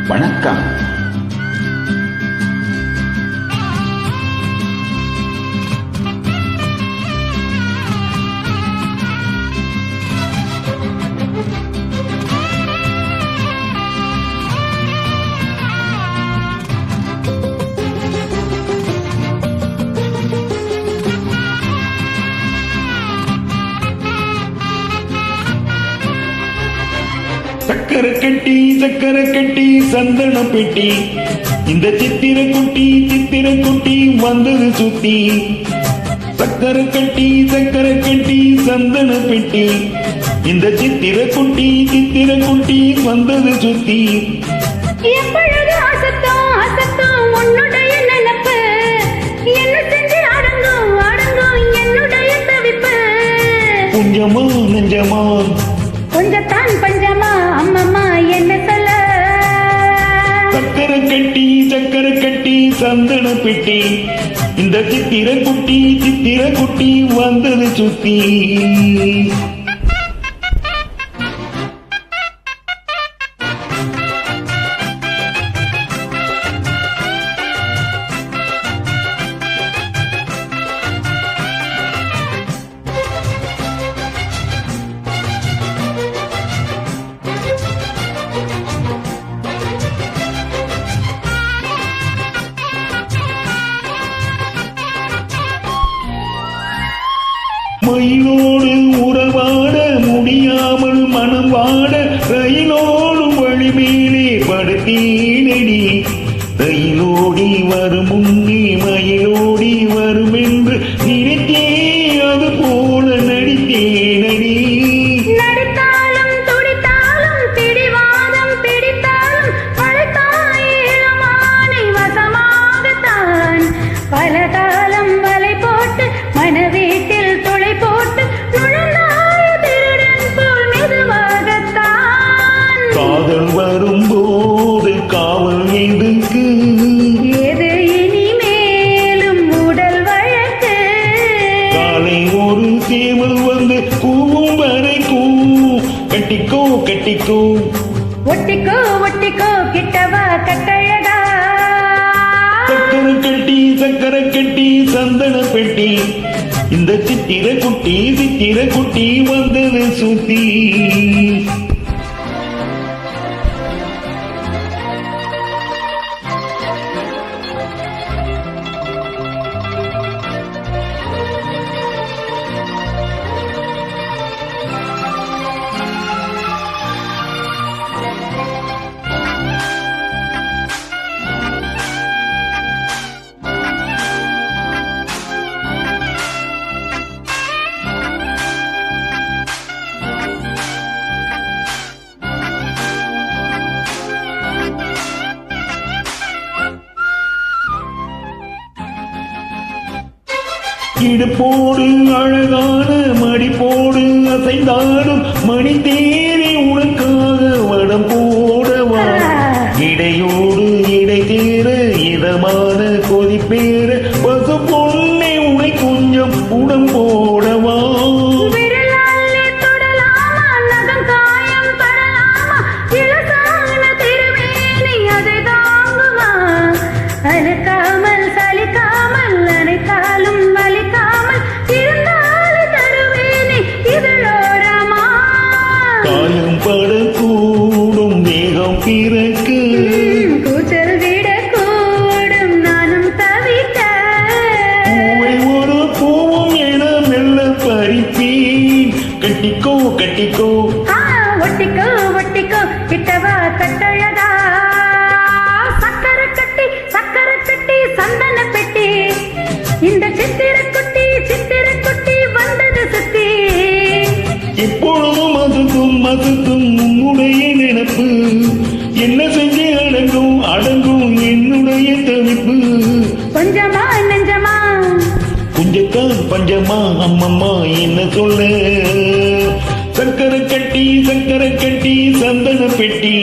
வணக்கம். சக்கரை கட்டி சந்தன பெட்டி, இந்த சித்திர குட்டி வந்தது சுத்தி. சக்கரை கட்டி சந்தன பெட்டி, இந்த சித்திர குட்டி வந்தது சுத்தி. எப்பொழுது அசத்தம் உன்னுடைய நினைப்பு, என்ன செஞ்சு அடங்கும் என்னுடைய தவிப்பு. புஞ்சமா நெஞ்சமா கொஞ்சத்தான் பஞ்சமா அம்மம்மா என்ன சொல்ல. சக்கரை கட்டி சந்தன பெட்டி, இந்த சித்திர குட்டி வந்தது சுத்தி. மயிலோடு உறவாட முடியாமல் மனம் வாட, ரயிலோடும் வழி மேலே படுத்தேனடி. ரயிலோடி வரும் முன்னே மயிலோடி வரும் என்று நினைத்தே, அது போல நடித்தேனடி. நடித்தாலும் துடித்தாலும் பிடிவாதம் பிடித்தாலும் பழத்தாயிரமானை வசமாகத்தான். பல காலம் வலை போட்டு மனவீட்டில் துளை போட்டு நுழைந்தாய் திருடன் போல் மெதுவாகத்தான். காதல் வரும்போது காவல் எதுக்கு? எது இனிமேலும் உடல் வழக்கு. காலை ஒரு சேவல் வந்து கூவும் வரைக்கும் கட்டிக்கோ ஒட்டிக்கோ கிட்டவா கட்டழகா. சக்கரை கட்டி சந்தன பெட்டி, இந்த சித்திர குட்டி வந்தது சுத்தி. இடுப்போடு அழகான மடிப்போடு அசைந்தாடும் மணி தேவி உனக்காக வடம் போடவா. இடையோடு இடை தேர இதமான கொதிப்பேற பசு பொண்ணை உனை கொஞ்சம் உடம் போடவா. விரலாலே தொடலாமா, நகம் காயம் படலாமா, இலசான திருமேனி அதை தாங்குமா. அழுக்காமல் சலிக்காமல் அனைத்தாலும் வலிக்காமல் இருந்தாலே தருவேனே இதழோரமா. காயம் படக்கூடும் வேகம் பிறக்கு, கூச்சல் விடக்கூடும் நானும் தவிக்க. பூவை ஒரு பூவும் என மெல்ல பறிப்பேன். கட்டிக்கோ ஒட்டிக்கோ கிட்டவா கட்டழகா. சக்கரை கட்டி சந்தன பெட்டி, இந்த சித்திர குட்டி வந்தது சுத்தி. இப்பொழுதும் மதுக்கும் உன்னுடைய நினைப்பு, என்ன செஞ்சு அடங்கும் என்னுடைய தவிப்பு. கொஞ்சமா நெஞ்சமா குஞ்சத்தான் பஞ்சமா அம்மம்மா என்ன சொல்ல. சக்கரை கட்டி சந்தன பெட்டி,